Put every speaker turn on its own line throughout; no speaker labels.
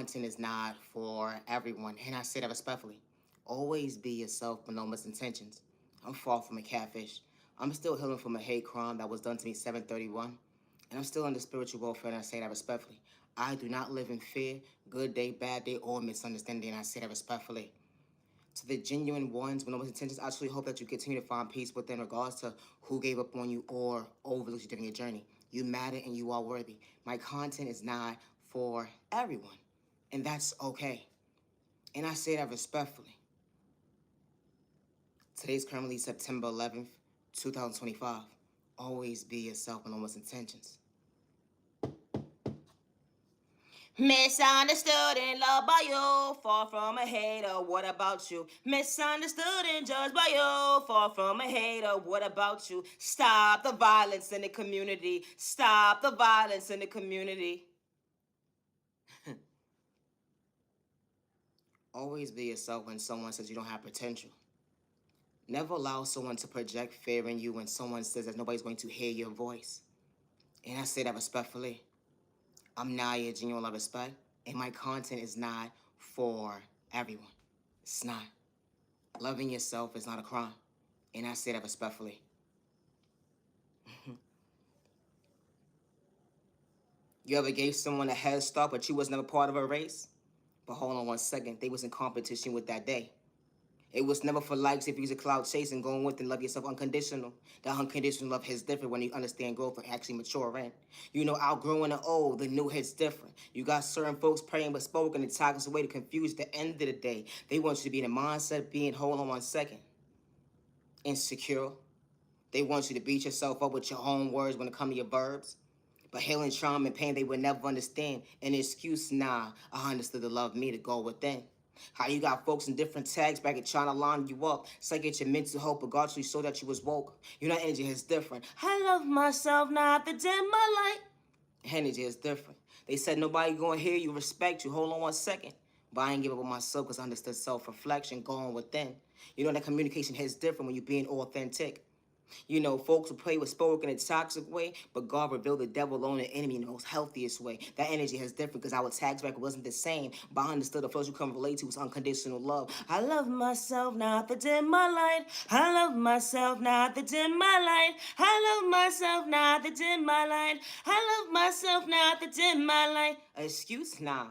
Content is not for everyone, and I say that respectfully. Always be yourself with no misintentions. I'm far from a catfish. I'm still healing from a hate crime that was done to me 731, and I'm still under spiritual warfare, and I say that respectfully. I do not live in fear, good day, bad day, or misunderstanding, and I say that respectfully. To the genuine ones with no intentions, I truly hope that you continue to find peace within regards to who gave up on you or overlooked you during your journey. You matter and you are worthy. My content is not for everyone, and that's okay. And I say that respectfully. Today's currently September 11th, 2025. Always be yourself with no intentions. Misunderstood and loved by you, far from a hater. What about you? Misunderstood and judged by you, far from a hater. What about you? Stop the violence in the community. Stop the violence in the community. Always be yourself when someone says you don't have potential. Never allow someone to project fear in you when someone says that nobody's going to hear your voice. And I say that respectfully. I'm Naya, genuine love respect, and my content is not for everyone. It's not. Loving yourself is not a crime, and I say that respectfully. You ever gave someone a head start, but you was never part of a race? But hold on one second, they was in competition with that day. It was never for likes if you was a cloud chasing, going with and love yourself unconditional. That unconditional love hits different when you understand growth and actually mature in. You know, outgrowing the old, the new hits different. You got certain folks praying but spoken and talking a way to confuse the end of the day. They want you to be in the mindset of being, hold on one second, insecure. They want you to beat yourself up with your own words when it comes to your verbs. But healing trauma and pain they would never understand. An excuse, nah, I understood the love me to go within. How you got folks in different tags back and trying to line you up. It's like get your mental health, but God so that you was woke. You know, energy is different. I love myself, not the dim my light. Energy is different. They said nobody gonna hear you, respect you. Hold on one second. But I ain't give up on myself because I understood self-reflection going within. You know, that communication hits different when you're being authentic. You know, folks will play with spoken in a toxic way, but God revealed the devil on the enemy in the most healthiest way. That energy is different because our tax record wasn't the same, but I understood the first you come relate to was unconditional love. I love myself, not the dim my light. I love myself, not the dim my light. I love myself, not the dim my light. I love myself, not the dim my light. Excuse? Nah.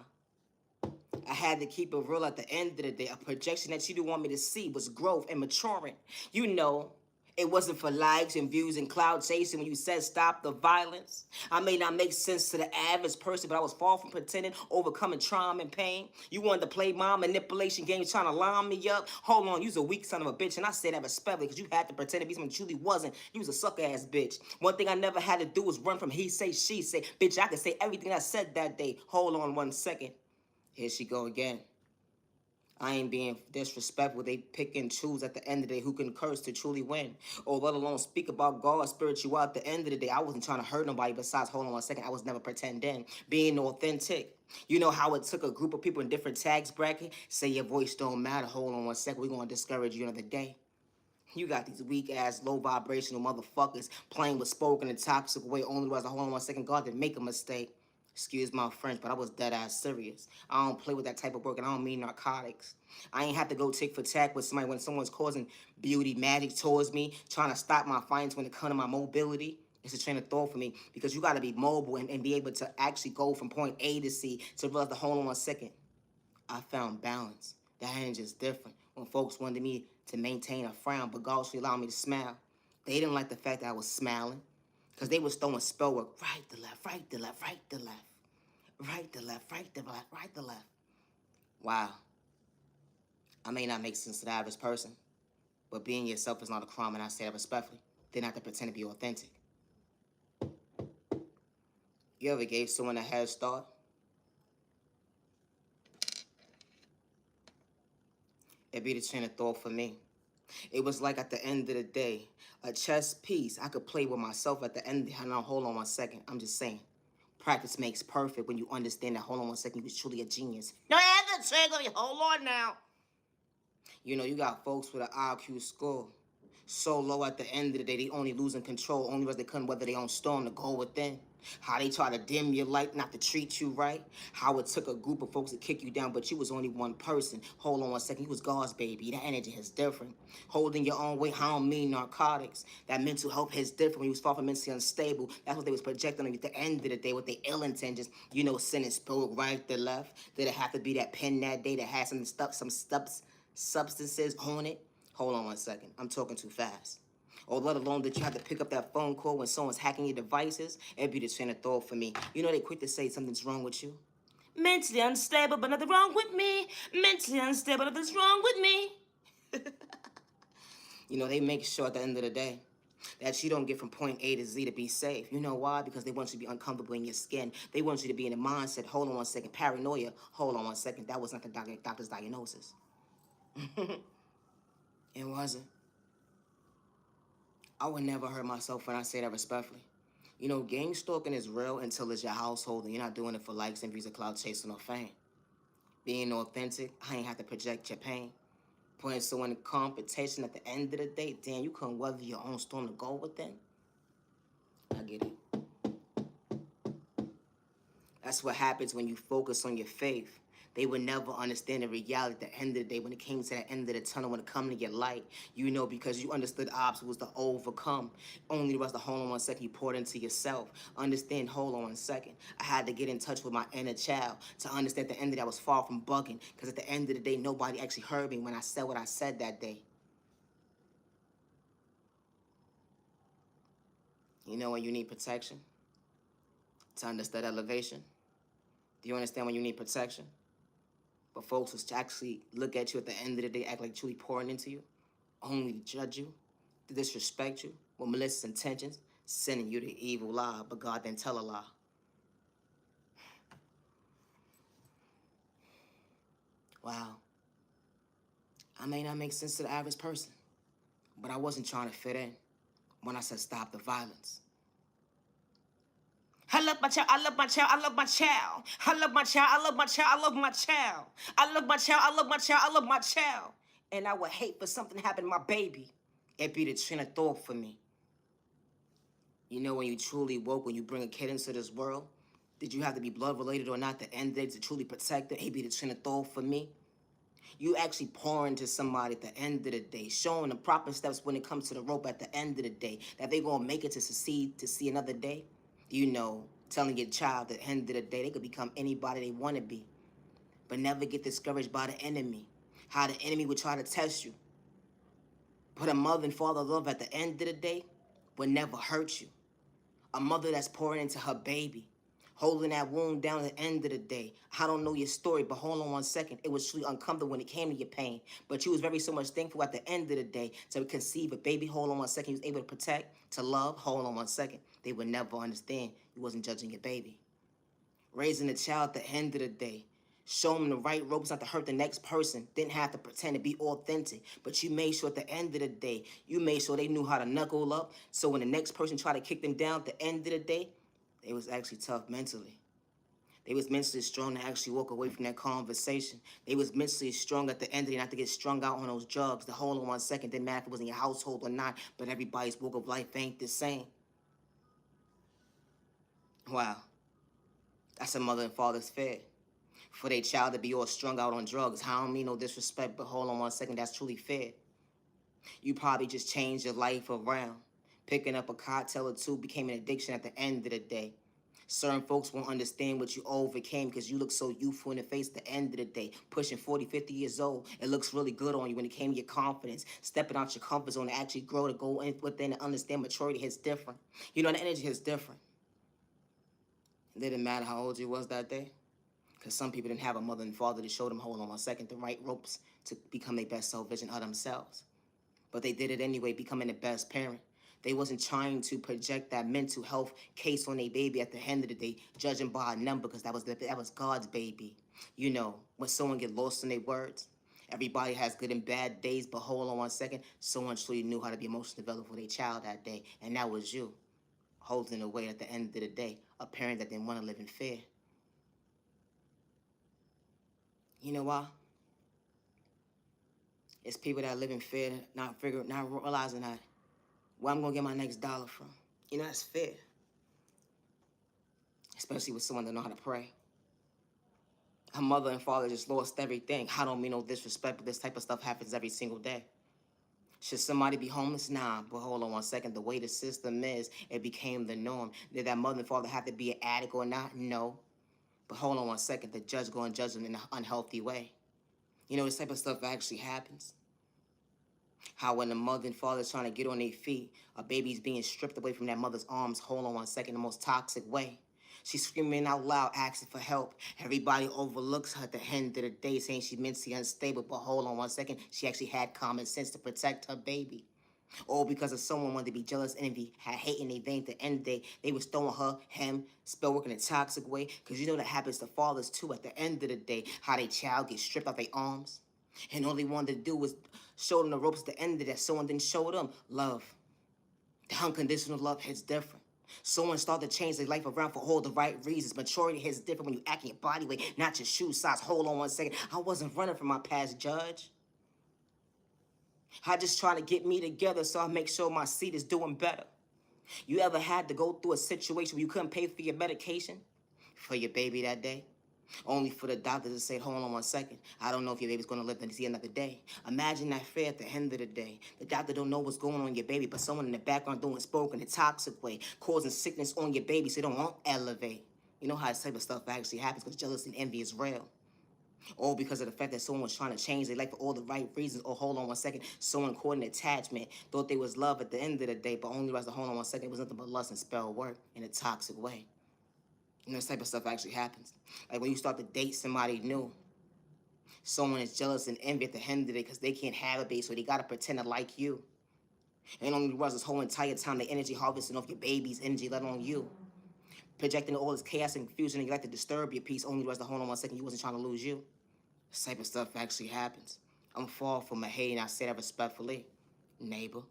I had to keep it real at the end of the day. A projection that you didn't want me to see was growth and maturing. You know, it wasn't for likes and views and cloud chasing when you said stop the violence. I may not make sense to the average person, but I was far from pretending, overcoming trauma and pain. You wanted to play my manipulation game, trying to line me up. Hold on, you's a weak son of a bitch, and I say that respectfully because you had to pretend to be someone you truly wasn't. You was a sucker ass bitch. One thing I never had to do was run from he say, she say. Bitch, I could say everything I said that day. Hold on one second. Here she go again. I ain't being disrespectful. They pick and choose at the end of the day who can curse to truly win. Or let alone speak about God's spiritual at the end of the day. I wasn't trying to hurt nobody besides, hold on one second, I was never pretending. Being authentic. You know how it took a group of people in different tax bracket? Say your voice don't matter. Hold on one second, we're going to discourage you another day. You got these weak ass, low vibrational motherfuckers playing with spoken in a toxic way. Only was a hold on one second, God didn't make a mistake. Excuse my French, but I was dead ass serious. I don't play with that type of work, and I don't mean narcotics. I ain't have to go tick for tack with somebody when someone's causing beauty magic towards me, trying to stop my finance when it comes to my mobility. It's a train of thought for me because you got to be mobile and be able to actually go from point A to C to realize the hold on one second. I found balance. That energy is different. When folks wanted me to maintain a frown, but God should allow me to smile. They didn't like the fact that I was smiling because they was throwing spell work. Right to left, right to left, right to left. Right to left, right to left, right to left. Wow. I may not make sense to the average person, but being yourself is not a crime, and I say that respectfully. Then have to pretend to be authentic. You ever gave someone a head start? It'd be the train of thought for me. It was like at the end of the day, a chess piece. I could play with myself at the end. Now, hold on one second. I'm just saying. Practice makes perfect when you understand that, hold on one second, you was truly a genius. No, I have to check on you. Hold on now. You know, you got folks with an IQ score. So low at the end of the day, they only losing control, only because they couldn't weather their own storm to go within. How they try to dim your light, not to treat you right. How it took a group of folks to kick you down, but you was only one person. Hold on one second, you was God's baby. That energy is different. Holding your own weight, I don't mean narcotics. That mental health is different. When you was far from mentally unstable, that's what they was projecting on you at the end of the day with their ill intentions. You know, sin and spoke right to left. Did it have to be that pen that day that had some stuff, substances on it? Hold on one second. I'm talking too fast. Or let alone that you have to pick up that phone call when someone's hacking your devices. It'd be the train of thought for me. You know they quick to say something's wrong with you. Mentally unstable, but nothing wrong with me. Mentally unstable, nothing's wrong with me. You know, they make sure at the end of the day that you don't get from point A to Z to be safe. You know why? Because they want you to be uncomfortable in your skin. They want you to be in a mindset, hold on one second, paranoia, hold on one second. That was not the doctor's diagnosis. It wasn't. I would never hurt myself when I say that respectfully. You know, gang stalking is real until it's your household and you're not doing it for likes and views of clout chasing or fame. Being authentic, I ain't have to project your pain. Putting someone in competition at the end of the day, damn, you couldn't weather your own storm to go within. I get it. That's what happens when you focus on your faith. They would never understand the reality at the end of the day when it came to the end of the tunnel, when it come to your light. You know, because you understood obstacles to overcome. Only the rest of hold on one second, you poured into yourself. Understand, hold on one second. I had to get in touch with my inner child to understand at the end of the day I was far from bugging. Because at the end of the day, nobody actually heard me when I said what I said that day. You know when you need protection? To understand elevation? Do you understand when you need protection? But folks will actually look at you at the end of the day, act like truly pouring into you, only to judge you, to disrespect you, with malicious intentions, sending you the evil lie, but God didn't tell a lie. Wow. I may not make sense to the average person, but I wasn't trying to fit in when I said stop the violence. I love my child, I love my child, I love my child. I love my child, I love my child, I love my child. I love my child, I love my child, I love my child. And I would hate for something to happen to my baby. It'd be the train of thought for me. You know when you truly woke, when you bring a kid into this world, did you have to be blood related or not to end it to truly protect it? It'd be the train of thought for me. You actually pour into somebody at the end of the day, showing the proper steps when it comes to the rope at the end of the day, that they gonna make it to succeed to see another day. You know, telling your child at the end of the day they could become anybody they want to be. But never get discouraged by the enemy. How the enemy would try to test you. But a mother and father love at the end of the day would never hurt you. A mother that's pouring into her baby, holding that wound down at the end of the day. I don't know your story, but hold on one second. It was truly uncomfortable when it came to your pain. But you was very so much thankful at the end of the day to conceive a baby. Hold on one second. You was able to protect, to love. Hold on one second. They would never understand you wasn't judging your baby. Raising a child at the end of the day. Show them the right ropes not to hurt the next person. Didn't have to pretend to be authentic. But you made sure at the end of the day, you made sure they knew how to knuckle up. So when the next person tried to kick them down at the end of the day, they was actually tough mentally. They was mentally strong to actually walk away from that conversation. They was mentally strong at the end of the day not to get strung out on those drugs. The whole in 1 second didn't matter if it was in your household or not, but everybody's walk of life ain't the same. Wow. That's a mother and father's fear. For their child to be all strung out on drugs. I don't mean no disrespect, but hold on 1 second, that's truly fair. You probably just changed your life around. Picking up a cocktail or two became an addiction at the end of the day. Certain folks won't understand what you overcame because you look so youthful in the face at the end of the day. Pushing 40, 50 years old, it looks really good on you when it came to your confidence. Stepping out your comfort zone to actually grow, to go in within and understand maturity hits different. You know, the energy hits different. It didn't matter how old you was that day. Because some people didn't have a mother and father to show them, hold on 1 second, the right ropes to become their best self-vision of themselves. But they did it anyway, becoming the best parent. They wasn't trying to project that mental health case on their baby at the end of the day, judging by a number, because that was God's baby. You know, when someone get lost in their words, everybody has good and bad days, but hold on 1 second, someone truly knew how to be emotionally developed for their child that day, and that was you, holding away at the end of the day, a parent that didn't want to live in fear. You know why? It's people that live in fear, not realizing that where I'm gonna get my next dollar from. You know, that's fear. Especially with someone that know how to pray. Her mother and father just lost everything. I don't mean no disrespect, but this type of stuff happens every single day. Should somebody be homeless? Nah, but hold on one second. The way the system is, it became the norm. Did that mother and father have to be an addict or not? No. But hold on one second. The judge go and judge them in an unhealthy way. You know, this type of stuff actually happens. How when the mother and father is trying to get on their feet, a baby's being stripped away from that mother's arms, hold on one second, the most toxic way. She's screaming out loud, asking for help. Everybody overlooks her at the end of the day, saying she's mentally unstable. But hold on one second, she actually had common sense to protect her baby. All because of someone wanted to be jealous, envy, had hate in their veins. At the end of the day, they was throwing her, him, spell work in a toxic way. Because you know that happens to fathers too. At the end of the day, how their child gets stripped out their arms. And all they wanted to do was show them the ropes at the end of that. Someone didn't show them love. The unconditional love hits different. Someone started to change their life around for all the right reasons. Maturity hits different when you act in your body weight, not your shoe size. Hold on one second. I wasn't running from my past, Judge. I just trying to get me together so I make sure my seed is doing better. You ever had to go through a situation where you couldn't pay for your medication for your baby that day? Only for the doctor to say, hold on one second. I don't know if your baby's going to live to see another day. Imagine that fear at the end of the day. The doctor don't know what's going on in your baby, but someone in the background doing spoke in a toxic way, causing sickness on your baby so they don't elevate. You know how this type of stuff actually happens because jealousy and envy is real. All because of the fact that someone was trying to change their life for all the right reasons. Or hold on one second, someone caught an attachment, thought they was love at the end of the day, but only realized that hold on one second, it was nothing but lust and spell work in a toxic way. You know, this type of stuff actually happens. Like when you start to date somebody new, someone is jealous and envy at the end of the day because they can't have a baby, so they gotta pretend to like you. And only realize this whole entire time the energy harvesting off your baby's energy, let alone you. Projecting all this chaos and confusion, and you like to disturb your peace, only realize that hold on one second, you wasn't trying to lose you. This type of stuff actually happens. I'm far from a hate, and I say that respectfully, neighbor.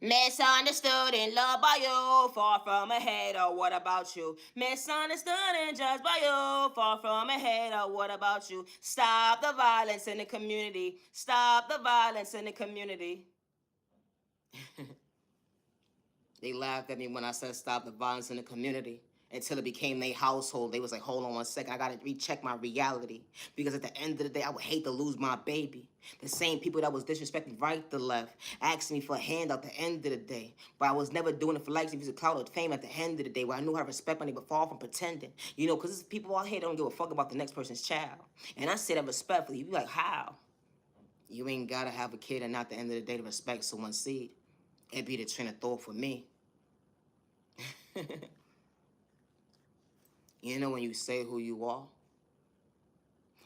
Misunderstood and loved by you, far from a hater, what about you? Misunderstood and judged by you, far from a hater, what about you? Stop the violence in the community. Stop the violence in the community. They laughed at me when I said stop the violence in the community. Until it became their household. They was like, hold on one second, I gotta recheck my reality. Because at the end of the day, I would hate to lose my baby. The same people that was disrespecting right to left, asking me for a hand at the end of the day. But I was never doing it for likes, views, of clout, or fame at the end of the day, where I knew how to respect money, but far from pretending. You know, because there's people out here that don't give a fuck about the next person's child. And I say that respectfully. You be like, how? You ain't gotta have a kid and not at the end of the day to respect someone's seed. It'd be the train of thought for me. You know when you say who you are,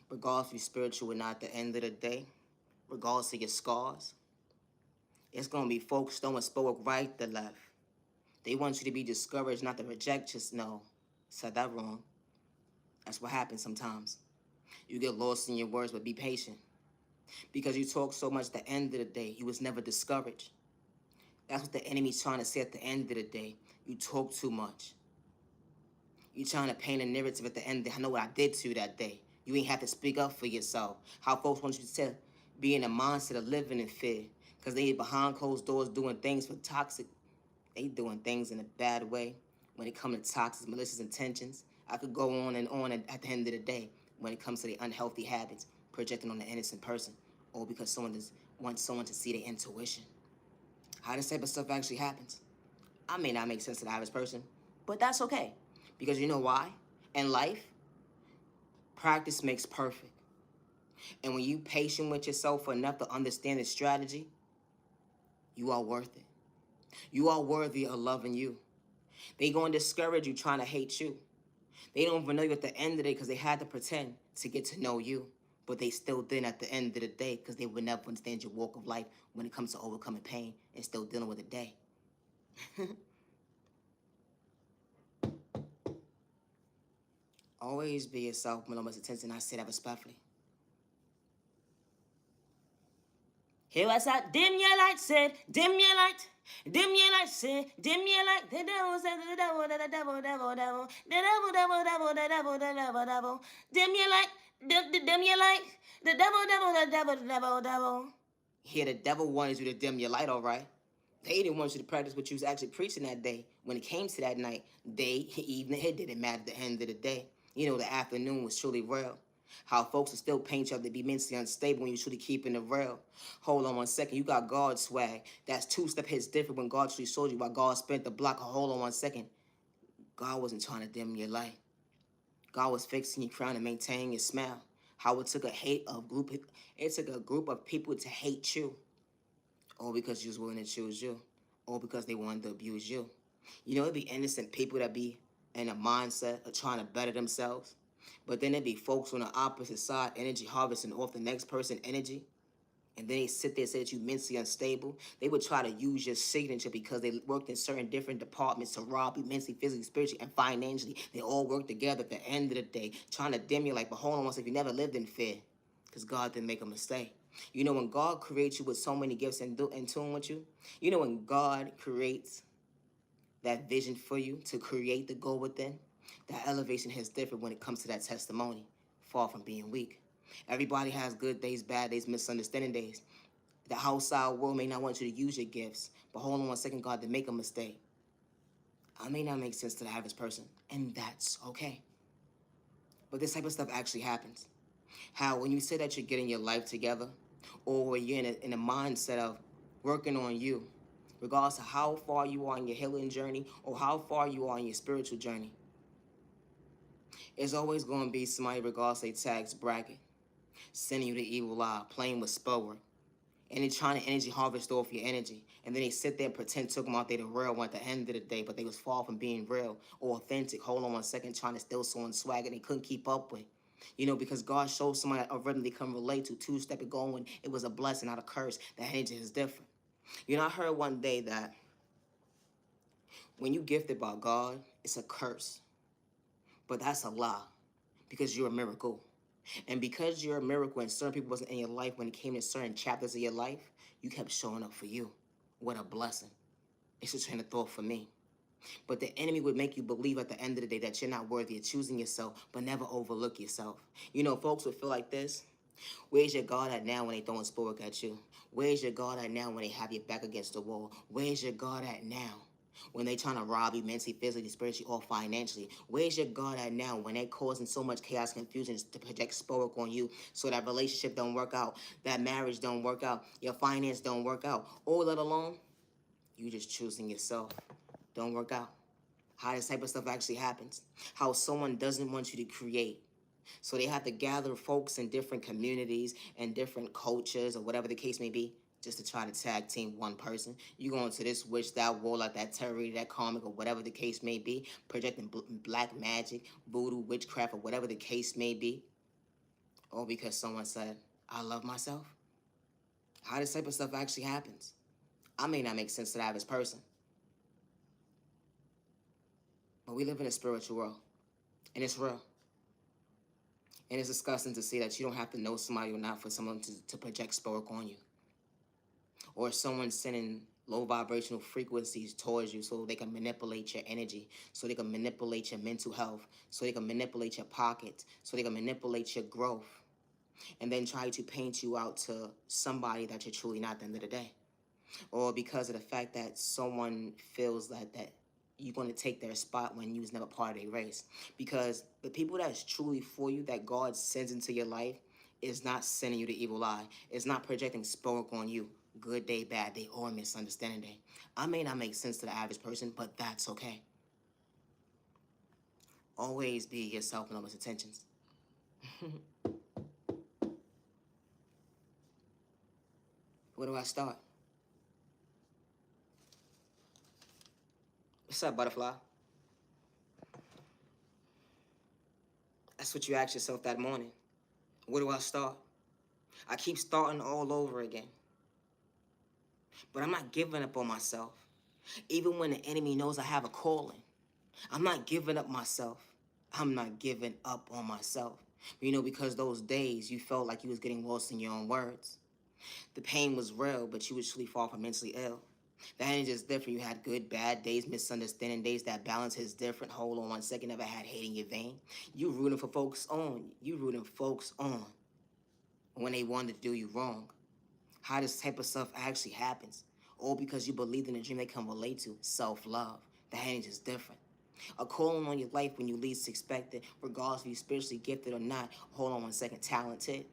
regardless if you're spiritual or not, at the end of the day, regardless of your scars, it's going to be folks throwing spoke right to left. They want you to be discouraged, not to reject, just no. Said that wrong. That's what happens sometimes. You get lost in your words, but be patient. Because you talk so much at the end of the day, you was never discouraged. That's what the enemy's trying to say at the end of the day. You talk too much. You trying to paint a narrative at the end. I know what I did to you that day. You ain't have to speak up for yourself. How folks want you to be in a mindset of living in fear. Because they behind closed doors doing things for toxic. They doing things in a bad way. When it comes to toxic, malicious intentions. I could go on at the end of the day. When it comes to the unhealthy habits. Projecting on the innocent person. Or because someone just wants someone to see their intuition. How this type of stuff actually happens. I may not make sense to the average person. But that's okay. Because you know why? In life, practice makes perfect. And when you patient with yourself enough to understand the strategy, you are worth it. You are worthy of loving you. They going to discourage you trying to hate you. They don't even know you at the end of the day because they had to pretend to get to know you. But they still didn't at the end of the day because they would never understand your walk of life when it comes to overcoming pain and still dealing with the day. Always be yourself, with no much attention. I say that respectfully. Here was that dim your light, said, dim your light. Dim your light, said, dim your light. The devil said, the devil, the devil, devil, devil. The devil, devil, devil, the devil, the devil, devil. Dim your light, dim your light. The devil. Yeah, the devil wanted you to dim your light, all right. They didn't want you to practice what you was actually preaching that day. When it came to that night, day, evening, it didn't matter at the end of the day. You know, the afternoon was truly real. How folks will still paint you up to be mentally unstable when you truly keeping it real. Hold on one second. You got God swag. That's two-step hits different when God truly showed you why God spent the block. Hold on one second. God wasn't trying to dim your light. God was fixing your crown and maintaining your smile. How it took a group of people to hate you, all because you was willing to choose you, all because they wanted to abuse you. You know, it'd be innocent people that be in a mindset of trying to better themselves, but then there'd be folks on the opposite side, energy harvesting off the next person energy, and then they sit there and say that you mentally unstable. They would try to use your signature because they worked in certain different departments to rob you mentally, physically, spiritually, and financially. They all work together at the end of the day, trying to dim you like, but hold on once, if you never lived in fear, because God didn't make a mistake. You know, when God creates you with so many gifts in tune with you, you know, when God creates that vision for you to create the goal within, that elevation is different when it comes to that testimony, far from being weak. Everybody has good days, bad days, misunderstanding days. The outside world may not want you to use your gifts, but hold on one second, God, to make a mistake. I may not make sense to the average person, and that's okay. But this type of stuff actually happens. How when you say that you're getting your life together, or when you're in a mindset of working on you, regardless of how far you are on your healing journey or how far you are on your spiritual journey, it's always going to be somebody, regardless of their tax bracket, sending you the evil eye, playing with spell work, and they're trying to energy harvest off your energy. And then they sit there and pretend took them out they the real one at the end of the day, but they was far from being real or authentic. Hold on one second, trying to steal someone's swag and they couldn't keep up with. You know, because God showed somebody a rhythm they can relate to, two-step it going. It was a blessing, not a curse. That energy is different. You know, I heard one day that when you gifted by God, it's a curse. But that's a lie because you're a miracle. And because you're a miracle and certain people wasn't in your life when it came to certain chapters of your life, you kept showing up for you. What a blessing. It's a train of thought for me. But the enemy would make you believe at the end of the day that you're not worthy of choosing yourself, but never overlook yourself. You know, folks would feel like this. Where's your God at now when they throwing sport at you? Where's your God at now when they have your back against the wall? Where's your God at now when they trying to rob you mentally, physically, spiritually, or financially? Where's your God at now when they causing so much chaos, confusion to project sport on you so that relationship don't work out, that marriage don't work out, your finance don't work out, all that alone, you just choosing yourself don't work out. How this type of stuff actually happens. How someone doesn't want you to create. So they have to gather folks in different communities and different cultures or whatever the case may be just to try to tag team one person. You go into this witch, that warlock, that terror, that comic, or whatever the case may be, projecting black magic, voodoo, witchcraft, or whatever the case may be. All because someone said, I love myself. How this type of stuff actually happens. I may not make sense to the average person. But we live in a spiritual world. And it's real. And it's disgusting to see that you don't have to know somebody or not for someone to project spell on you. Or someone sending low vibrational frequencies towards you so they can manipulate your energy, so they can manipulate your mental health, so they can manipulate your pockets, so they can manipulate your growth, and then try to paint you out to somebody that you're truly not at the end of the day. Or because of the fact that someone feels that you're going to take their spot when you was never part of a race. Because the people that's truly for you, that God sends into your life, is not sending you the evil eye. It's not projecting spell on you. Good day, bad day, or misunderstanding day. I may not make sense to the average person, but that's okay. Always be yourself in all his intentions. Where do I start? What's up, butterfly? That's what you asked yourself that morning. Where do I start? I keep starting all over again. But I'm not giving up on myself. Even when the enemy knows I have a calling, I'm not giving up myself. I'm not giving up on myself. You know, because those days you felt like you was getting lost in your own words. The pain was real, but you was truly far from mentally ill. That ain't just different. You had good, bad days, misunderstanding days. That balance is different. Hold on one second. Never had hate in your vein. You rooting for folks on. You rooting folks on when they wanted to do you wrong. How this type of stuff actually happens. All because you believed in a dream they can relate to. Self-love. That ain't just different. A calling on your life when you least expect it, regardless if you're spiritually gifted or not. Hold on one second. Talented.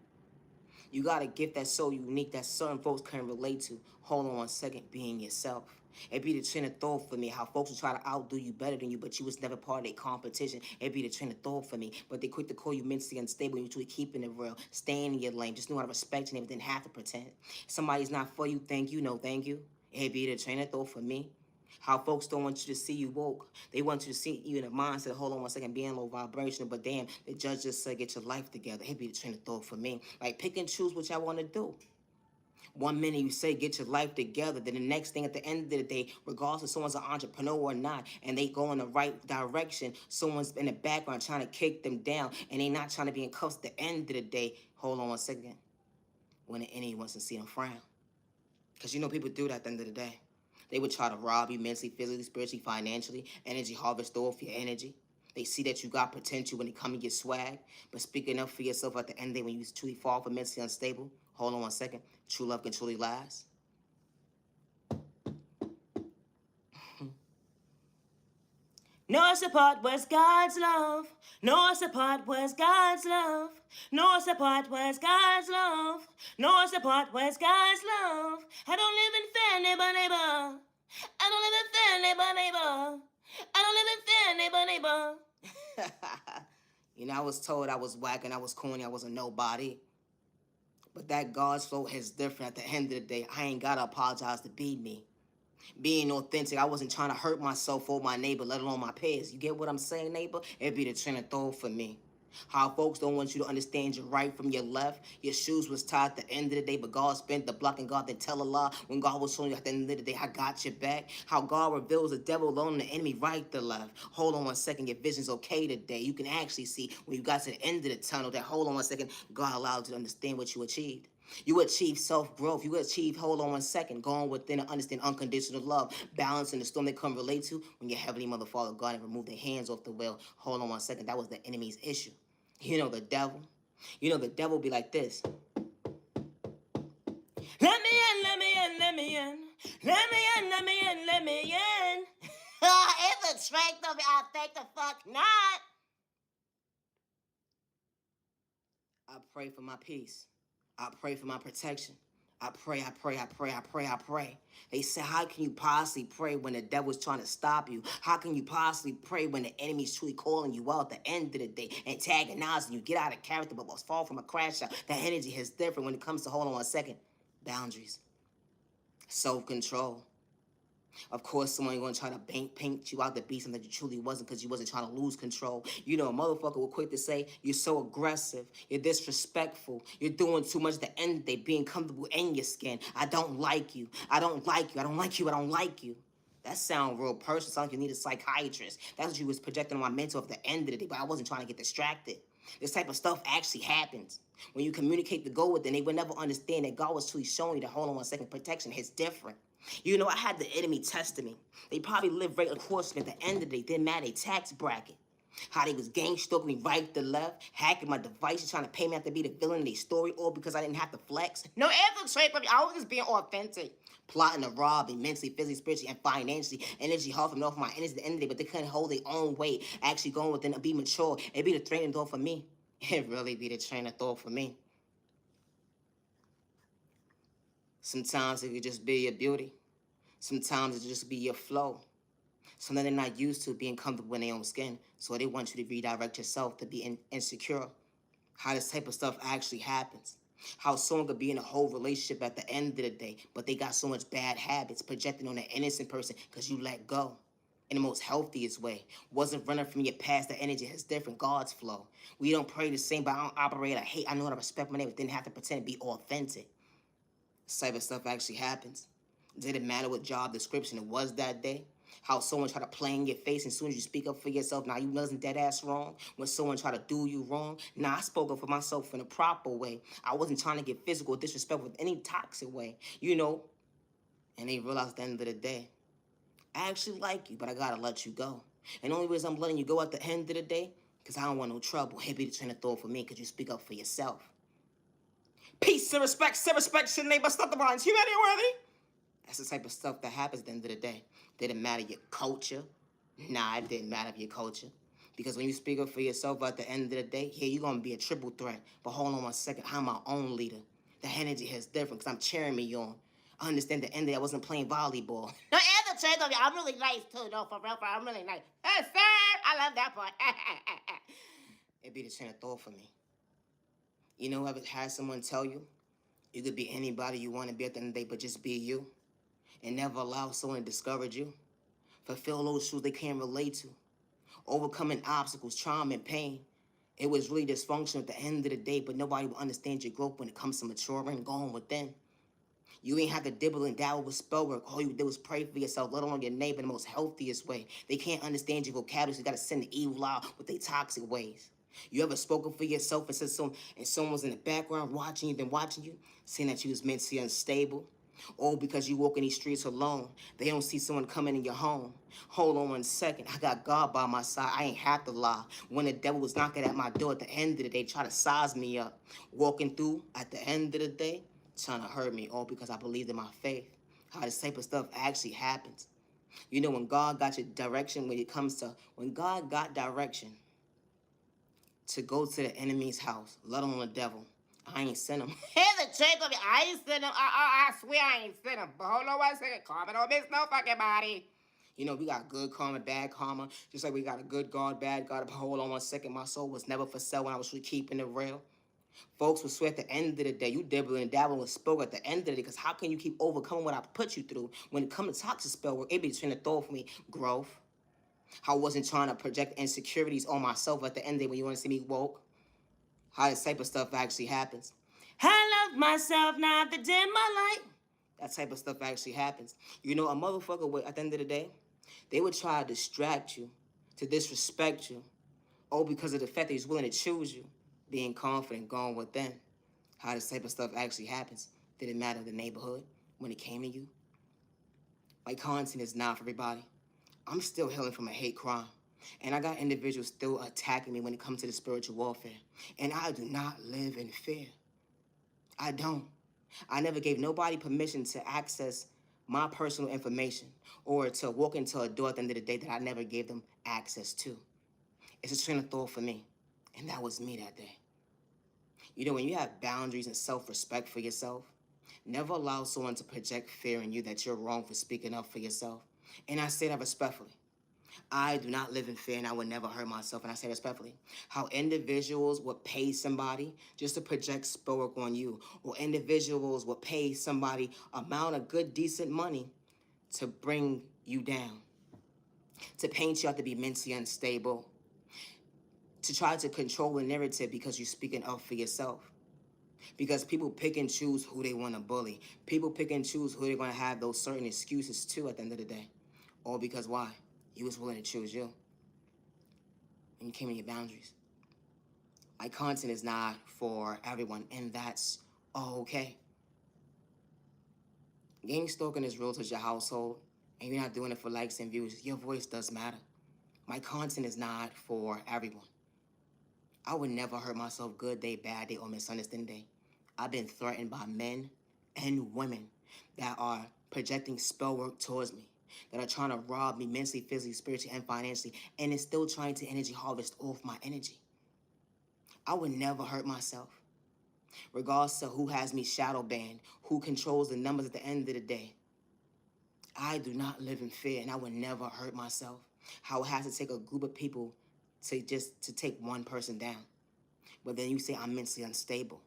You got a gift that's so unique that certain folks can relate to. Hold on one second, being yourself. It be the train of thought for me, how folks will try to outdo you better than you, but you was never part of their competition. It be the train of thought for me, but they quick to call you mentally unstable and you truly keeping it real. Staying in your lane, just know how to respect you and didn't have to pretend. Somebody's not for you, thank you, no thank you. It be the train of thought for me. How folks don't want you to see you woke. They want you to see you in a mindset, hold on one second, being low vibrational, but damn, the judge just said, get your life together. It be the train of thought for me. Like, pick and choose what y'all want to do. One minute you say, get your life together, then the next thing at the end of the day, regardless if someone's an entrepreneur or not, and they go in the right direction, someone's in the background trying to kick them down, and they not trying to be in cuffs at the end of the day. Hold on one second. When the enemy wants to see them frown. Because you know people do that at the end of the day. They would try to rob you mentally, physically, spiritually, financially, energy harvest off your energy. They see that you got potential when they come and get swag. But speaking up for yourself at the end of the day when you truly fall for mentally unstable, hold on one second, true love can truly last. No support was God's love. No support was God's love. No support was God's love. No support was God's love. I don't live in fear, neighbor, neighbor. I don't live in fear, neighbor, neighbor. I don't live in fear, neighbor, neighbor. You know, I was told I was whack and I was corny, I was a nobody. But that God's flow is different at the end of the day. I ain't gotta apologize to be me. Being authentic, I wasn't trying to hurt myself or my neighbor, let alone my peers. You get what I'm saying, neighbor? It'd be the train of thought for me. How folks don't want you to understand your right from your left. Your shoes was tied at the end of the day, but God spent the block and God didn't tell a lie. When God was showing you at the end of the day, I got your back. How God reveals the devil alone and the enemy right to left. Hold on one second, your vision's okay today. You can actually see when you got to the end of the tunnel that, hold on one second, God allowed you to understand what you achieved. You achieve self-growth. You achieve, hold on one second, going within and understand unconditional love, balance in the storm they come relate to when your heavenly mother, Father God, and remove their hands off the wheel. Hold on one second, that was the enemy's issue. You know the devil. You know the devil be like this. Let me in, let me in, let me in. Let me in, let me in, let me in. It's a strength of it, I think the fuck not. I pray for my peace. I pray for my protection. I pray, I pray, I pray, I pray, I pray. They say, how can you possibly pray when the devil's trying to stop you? How can you possibly pray when the enemy's truly calling you out at the end of the day, antagonizing you, get out of character, but was fall from a crash out? That energy is different when it comes to, hold on one second, boundaries, self-control. Of course, someone going to try to paint you out to be something that you truly wasn't because you wasn't trying to lose control. You know, a motherfucker will quick to say, you're so aggressive, you're disrespectful, you're doing too much at the end of the day, being comfortable in your skin. I don't like you. I don't like you. I don't like you. I don't like you. That sound real personal. Sounds like you need a psychiatrist. That's what you was projecting on my mental at the end of the day, but I wasn't trying to get distracted. This type of stuff actually happens. When you communicate the goal with them, they would never understand that God was truly showing you that, hold on one second, protection is different. You know, I had the enemy testing me. They probably lived right across from me at the end of the day. Didn't matter their tax bracket. How they was gang stalking me right to left, hacking my devices, trying to pay me out to be the villain in their story, all because I didn't have to flex. No infiltrate, but I was just being authentic. Plotting to rob me mentally, physically, spiritually, and financially. Energy hard from off my energy at the end of the day, but they couldn't hold their own weight. Actually going within and be mature. It'd be the train of thought for me. It really be the train of thought for me. Sometimes it could just be your beauty. Sometimes it just be your flow. Something they're not used to being comfortable in their own skin. So they want you to redirect yourself to be insecure. How this type of stuff actually happens. How someone could be in a whole relationship at the end of the day, but they got so much bad habits projecting on an innocent person because you let go. In the most healthiest way. Wasn't running from your past. The energy has different God's flow. We don't pray the same, but I don't operate. I know how to respect my neighbor. Didn't have to pretend to be authentic. This type of stuff actually happens. Didn't matter what job description it was that day. How someone try to play in your face, and as soon as you speak up for yourself, now you wasn't dead ass wrong. When someone try to do you wrong, now I spoke up for myself in a proper way. I wasn't trying to get physical or disrespectful in any toxic way. You know, And they realize at the end of the day, I actually like you, but I gotta let you go. And the only reason I'm letting you go at the end of the day, because I don't want no trouble. It be the train of thought for me, because you speak up for yourself. Peace and respect, your neighbor, stop the violence. Humanity worthy. That's the type of stuff that happens at the end of the day. Didn't matter your culture. Nah, it didn't matter your culture. Because when you speak up for yourself at the end of the day, yeah, you're going to be a triple threat. But hold on 1 second. I'm my own leader. The energy here is different because I'm cheering me on. I understand the end of the day I wasn't playing volleyball. No, and the change of I'm really nice too, though, for real, I'm really nice. Hey, sir, I love that part. It'd be the train of thought for me. You know, ever had someone tell you, you could be anybody you want to be at the end of the day, but just be you, and never allow someone to discourage you, fulfill those truths they can't relate to, overcoming obstacles, trauma, and pain. It was really dysfunctional at the end of the day, but nobody will understand your growth when it comes to maturing and going within. You ain't have to dibble and dabble with spell work. All you did was pray for yourself, let alone your neighbor in the most healthiest way. They can't understand your vocabulary, so you gotta send the evil out with their toxic ways. You ever spoken for yourself and said someone was in the background watching you, saying that you was mentally unstable? Or because you walk in these streets alone, they don't see someone coming in your home. Hold on 1 second, I got God by my side, I ain't have to lie. When the devil was knocking at my door at the end of the day, try to size me up. Walking through at the end of the day, trying to hurt me, all because I believed in my faith. How this type of stuff actually happens. You know, when God got your direction, when God got direction to go to the enemy's house, let alone the devil, I ain't sent him. Here's the trick of it. I ain't sent him. I swear I ain't sent him. But hold on 1 second. Karma don't miss no fucking body. You know, we got good karma, bad karma. Just like we got a good God, bad God. But hold on 1 second. My soul was never for sale when I was really keeping it real. Folks will swear at the end of the day, you dibbling and dabbling with spell work at the end of the day, because how can you keep overcoming what I put you through? When it comes to toxic spell work, it be trying to throw for me growth. How I wasn't trying to project insecurities on myself at the end of the day when you want to see me woke. How this type of stuff actually happens. I love myself, now I have to dim my light. That type of stuff actually happens. You know, a motherfucker would, at the end of the day, they would try to distract you, to disrespect you, all because of the fact that he's willing to choose you, being confident, going within. How this type of stuff actually happens. Did it matter the neighborhood when it came to you? My content is not for everybody. I'm still healing from a hate crime. And I got individuals still attacking me when it comes to the spiritual warfare. And I do not live in fear. I don't. I never gave nobody permission to access my personal information or to walk into a door at the end of the day that I never gave them access to. It's a train of thought for me. And that was me that day. You know, when you have boundaries and self-respect for yourself, never allow someone to project fear in you that you're wrong for speaking up for yourself. And I say that respectfully. I do not live in fear, and I would never hurt myself, and I say respectfully. How individuals would pay somebody just to project spell work on you, or individuals would pay somebody amount of good, decent money to bring you down, to paint you out to be mentally unstable, to try to control the narrative because you're speaking up for yourself. Because people pick and choose who they want to bully. People pick and choose who they're going to have those certain excuses to at the end of the day. All because why? You was willing to choose you. And you came in your boundaries. My content is not for everyone, and that's okay. Gang stalking is real to your household, and you're not doing it for likes and views. Your voice does matter. My content is not for everyone. I would never hurt myself good day, bad day, or misunderstanding day. I've been threatened by men and women that are projecting spell work towards me, that are trying to rob me mentally, physically, spiritually, and financially, and is still trying to energy harvest off my energy. I would never hurt myself. Regardless of who has me shadow banned, who controls the numbers at the end of the day. I do not live in fear, and I would never hurt myself. How it has to take a group of people to take one person down. But then you say I'm mentally unstable,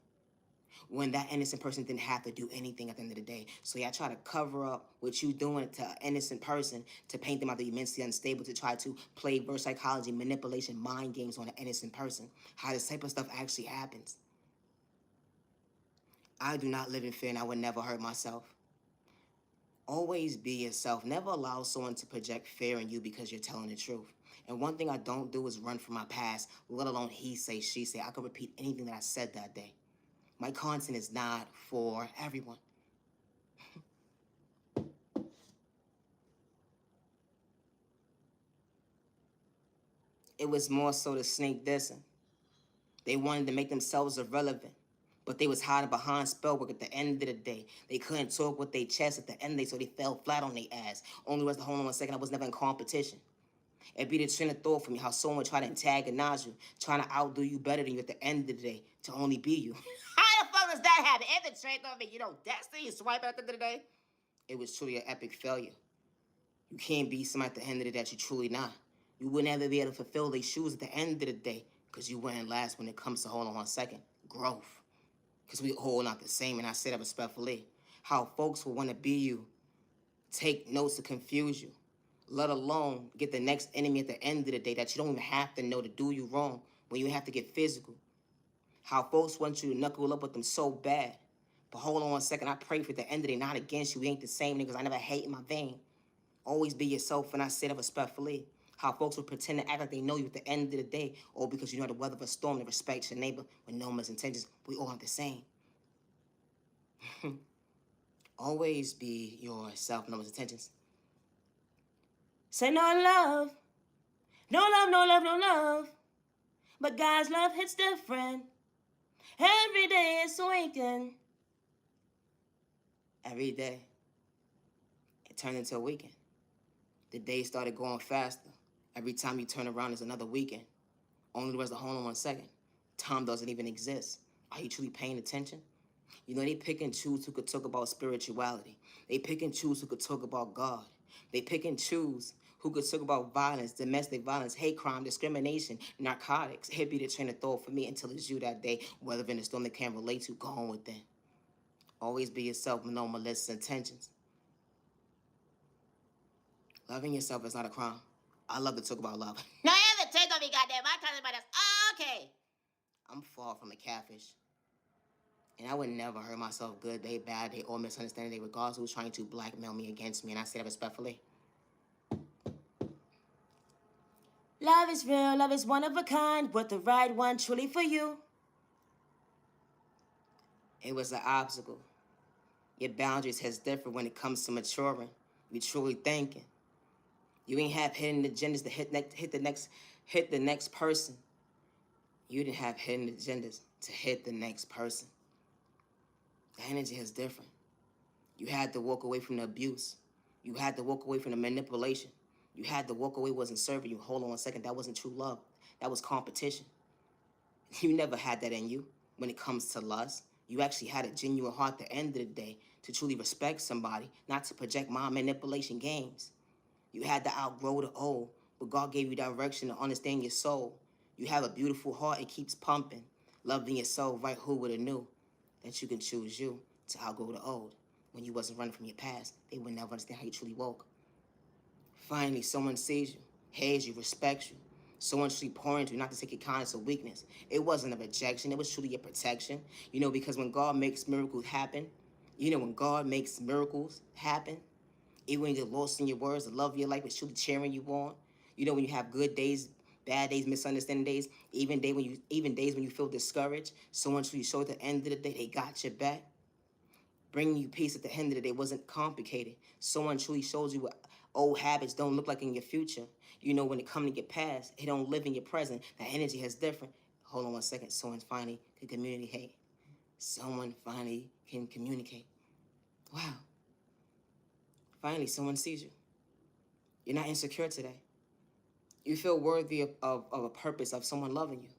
when that innocent person didn't have to do anything at the end of the day. So y'all try to cover up what you doing to an innocent person to paint them out to be mentally unstable, to try to play reverse psychology, manipulation, mind games on an innocent person. How this type of stuff actually happens. I do not live in fear, and I would never hurt myself. Always be yourself. Never allow someone to project fear in you because you're telling the truth. And one thing I don't do is run from my past, let alone he say, she say. I could repeat anything that I said that day. My content is not for everyone. It was more so the snake dissing. They wanted to make themselves irrelevant, but they was hiding behind spell work at the end of the day. They couldn't talk with their chest at the end of the day, so they fell flat on their ass. Only was the hold on 1 second, I was never in competition. It be the train of thought for me how someone try to antagonize you, trying to outdo you better than you at the end of the day to only be you. How the fuck does that happen? And the train thought me, destiny is swiping at the end of the day. It was truly an epic failure. You can't be somebody at the end of the day that you truly not. You would never be able to fulfill their shoes at the end of the day because you wouldn't last when it comes to hold on 1 second. Growth. Because we all not the same, and I say that respectfully. How folks will want to be you, take notes to confuse you, let alone get the next enemy at the end of the day that you don't even have to know to do you wrong when you have to get physical. How folks want you to knuckle up with them so bad. But hold on 1 second, I pray for the end of the day, not against you. We ain't the same niggas. I never hate in my vein. Always be yourself, and I say that respectfully. How folks will pretend to act like they know you at the end of the day, or because you know the weather of a storm, they respect your neighbor with no misintentions. We all have the same. Always be yourself, no misintentions. Say no love. No love, no love, no love. But God's love hits different. Every day it's a weekend. Every day, it turned into a weekend. The days started going faster. Every time you turn around, there's another weekend. Only the rest of hold on 1 second. Time doesn't even exist. Are you truly paying attention? They pick and choose who could talk about spirituality. They pick and choose who could talk about God. They pick and choose who could talk about violence, domestic violence, hate crime, discrimination, narcotics. It be the train of thought for me until it's you that day. Whether in a storm they can't relate to, go on with them. Always be yourself with no malicious intentions. Loving yourself is not a crime. I love to talk about love. No, I have to take on me, goddamn. I'm talking about this. Okay. I'm far from a catfish. And I would never hurt myself good day, bad day, or misunderstanding day, regardless of who's trying to blackmail me against me. And I say that respectfully. Love is real, love is one of a kind, but the right one truly for you. It was an obstacle. Your boundaries has different when it comes to maturing. You truly thinking. You ain't have hidden agendas to hit the next person. You didn't have hidden agendas to hit the next person. The energy is different. You had to walk away from the abuse. You had to walk away from the manipulation. You had to walk away wasn't serving you. Hold on 1 second, that wasn't true love. That was competition. You never had that in you when it comes to lust. You actually had a genuine heart at the end of the day to truly respect somebody, not to project my manipulation games. You had to outgrow the old, but God gave you direction to understand your soul. You have a beautiful heart, it keeps pumping. Loving your soul, right? Who would have knew that you can choose you to outgrow the old? When you wasn't running from your past, they would never understand how you truly woke. Finally, someone sees you, hears you, respects you. Someone truly pouring into you, not to take your kindness or weakness. It wasn't a rejection, it was truly your protection. Because when God makes miracles happen, even when you're lost in your words, the love of your life is truly cheering you on. When you have good days, bad days, misunderstanding days, even days when you feel discouraged, someone truly showed at the end of the day they got your back. Bringing you peace at the end of the day wasn't complicated. Someone truly shows you what old habits don't look like in your future. When it comes to your past, it don't live in your present. The energy is different. Hold on 1 second. Someone finally can communicate. Someone finally can communicate. Wow. Finally, someone sees you. You're not insecure today. You feel worthy of a purpose, of someone loving you.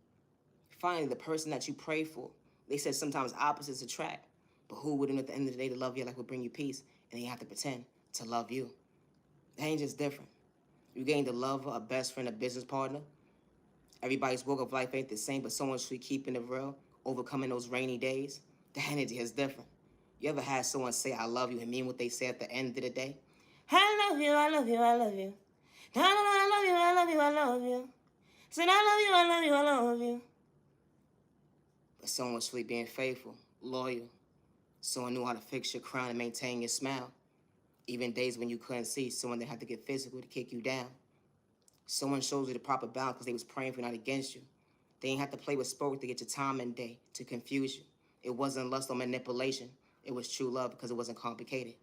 Finally, the person that you pray for. They said sometimes opposites attract. But who wouldn't at the end of the day to love your life would bring you peace, and you have to pretend to love you. That ain't just different. You gain the love of a best friend, a business partner. Everybody's walk of life ain't the same, but someone's truly keeping it real, overcoming those rainy days. The energy is different. You ever had someone say, I love you, and mean what they say at the end of the day? I love you, I love you, I love you. No, no, no, I love you, I love you, I love you. Said, I love you, I love you, I love you. But someone was truly being faithful, loyal. Someone knew how to fix your crown and maintain your smile. Even days when you couldn't see, someone that had to get physical to kick you down. Someone shows you the proper balance because they was praying for you, not against you. They ain't have to play with sport to get your time and day, to confuse you. It wasn't lust or manipulation. It was true love because it wasn't complicated.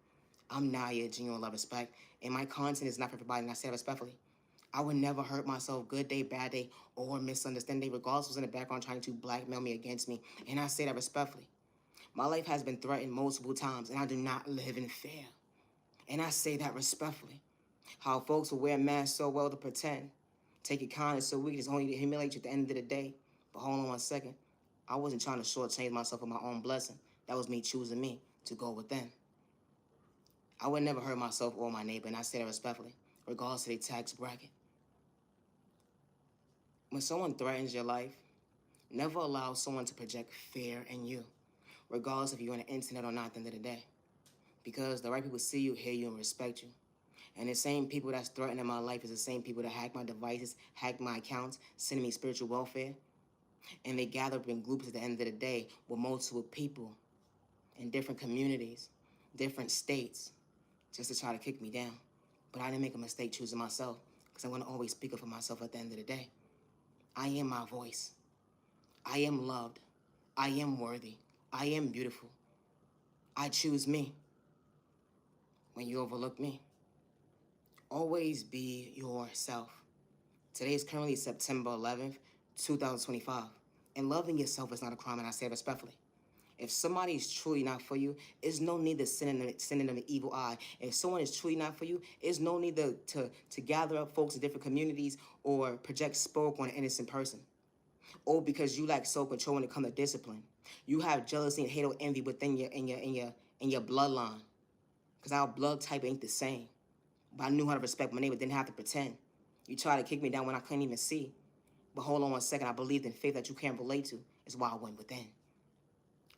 I'm Naya, genuine love, respect, and my content is not for everybody, and I say that respectfully. I would never hurt myself, good day, bad day, or misunderstanding, regardless who's in the background trying to blackmail me against me. And I say that respectfully. My life has been threatened multiple times, and I do not live in fear. And I say that respectfully. How folks will wear masks so well to pretend, take your kindness so weak, it's only to humiliate you at the end of the day. But hold on one second. I wasn't trying to shortchange myself for my own blessing. That was me choosing me to go within. I would never hurt myself or my neighbor, and I say that respectfully, regardless of their tax bracket. When someone threatens your life, never allow someone to project fear in you, regardless if you're on the internet or not at the end of the day. Because the right people see you, hear you, and respect you. And the same people that's threatening my life is the same people that hack my devices, hack my accounts, sending me spiritual welfare. And they gather up in groups at the end of the day with multiple people in different communities, different states, just to try to kick me down. But I didn't make a mistake choosing myself, because I want to always speak up for myself at the end of the day. I am my voice. I am loved. I am worthy. I am beautiful. I choose me. When you overlook me, always be yourself. Today is currently September 11th, 2025. And loving yourself is not a crime, and I say it respectfully. If somebody is truly not for you, there's no need to sending them an evil eye. If someone is truly not for you, there's no need to gather up folks in different communities or project spoke on an innocent person. Or because you lack self-control when it comes to discipline. You have jealousy and hate or envy within your bloodline. Because our blood type ain't the same. But I knew how to respect my neighbor, didn't have to pretend. You tried to kick me down when I couldn't even see. But hold on one second, I believed in faith that you can't relate to. Is why I went within.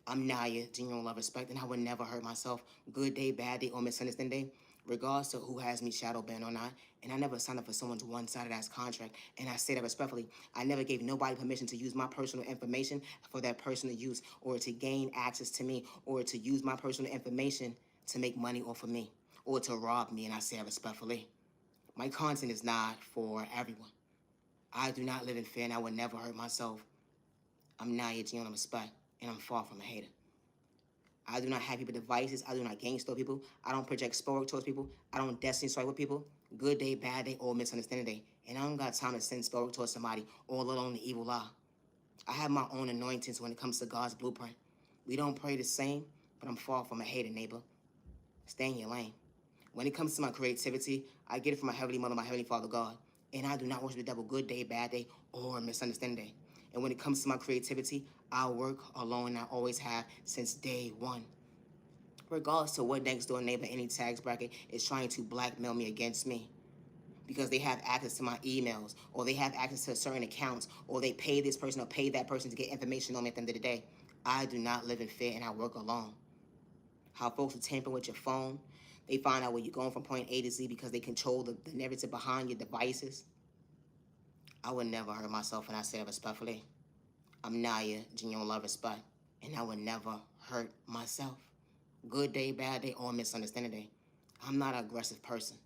I'm Naya, genuine love, respect, and I would never hurt myself. Good day, bad day, or misunderstanding day, regardless of who has me shadow banned or not. And I never signed up for someone's one-sided ass contract. And I say that respectfully. I never gave nobody permission to use my personal information for that personal use, or to gain access to me, or to use my personal information to make money off of me, or to rob me, and I say that respectfully. My content is not for everyone. I do not live in fear, and I would never hurt myself. I'm Naya, genuine respect, and I'm far from a hater. I do not have people devices. I do not gangster people. I don't project sport towards people. I don't destiny strike with people. Good day, bad day, or misunderstanding day. And I don't got time to send sport towards somebody or let alone the evil eye. I have my own anointings when it comes to God's blueprint. We don't pray the same, but I'm far from a hater, neighbor. Stay in your lane. When it comes to my creativity, I get it from my Heavenly Mother, my Heavenly Father God. And I do not worship the devil good day, bad day, or misunderstanding day. And when it comes to my creativity, I work alone, and I always have since day one. Regardless to what next door neighbor, any tax bracket is trying to blackmail me against me. Because they have access to my emails, or they have access to certain accounts, or they pay this person or pay that person to get information on me at the end of the day. I do not live in fear, and I work alone. How folks are tampering with your phone. They find out where you're going from point A to Z because they control the narrative behind your devices. I would never hurt myself, and I say that respectfully. I'm Naya, genuine love, respect, and I would never hurt myself. Good day, bad day, or misunderstanding day. I'm not an aggressive person,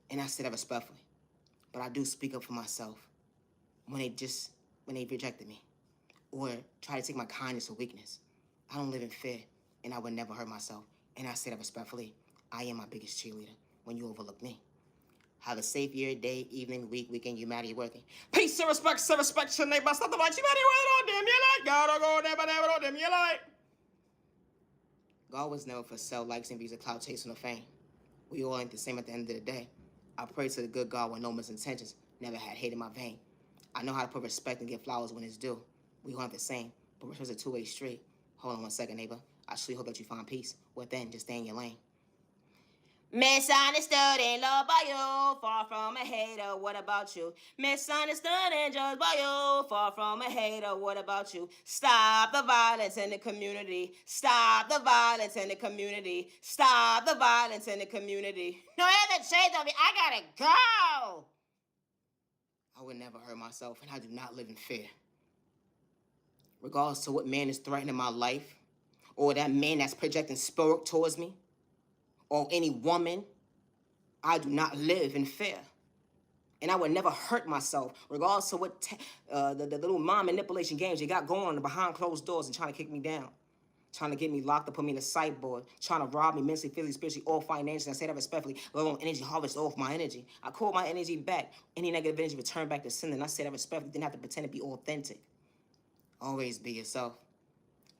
and I say that respectfully. But I do speak up for myself when they rejected me or try to take my kindness or weakness. I don't live in fear, and I would never hurt myself, and I say that respectfully. I am my biggest cheerleader when you overlook me. Have a safe year, day, evening, week, weekend, you matter, you're working. Peace and respect your neighbor. Stop the lights, you matter, you them, you like. God, go there, but never know them, you like. God was never for sell, likes, and views, of clout chasing or fame. We all ain't the same at the end of the day. I pray to the good God with no misintentions, never had hate in my vein. I know how to put respect and give flowers when it's due. We all aren't the same, but respect's a two-way street. Hold on one second, neighbor. I truly hope that you find peace. Within, just stay in your lane. Misunderstood and loved by you, far from a hater, what about you? Misunderstood and judged by you, far from a hater, what about you? Stop the violence in the community. Stop the violence in the community. Stop the violence in the community. No other shades of me, I gotta go! I would never hurt myself, and I do not live in fear. Regardless to what man is threatening my life, or that man that's projecting spirit towards me, or any woman, I do not live in fear. And I would never hurt myself, regardless of what the little mind manipulation games you got going on behind closed doors and trying to kick me down. trying to get me locked up, put me in a sideboard, trying to rob me mentally, physically, spiritually, all financially. I say that respectfully, let alone energy harvest off my energy. I call my energy back. Any negative energy return back to sin, and I say that respectfully. Didn't have to pretend to be authentic. Always be yourself.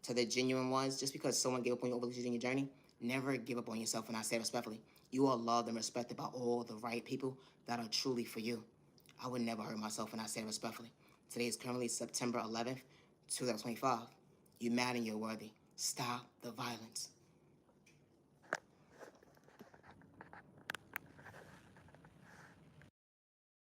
To the genuine ones, just because someone gave up on you over in your journey, never give up on yourself. And I say respectfully, you are loved and respected by all the right people that are truly for you. I would never hurt myself, and I say respectfully. Today is currently September 11th, 2025. You're mad and you're worthy. Stop the violence.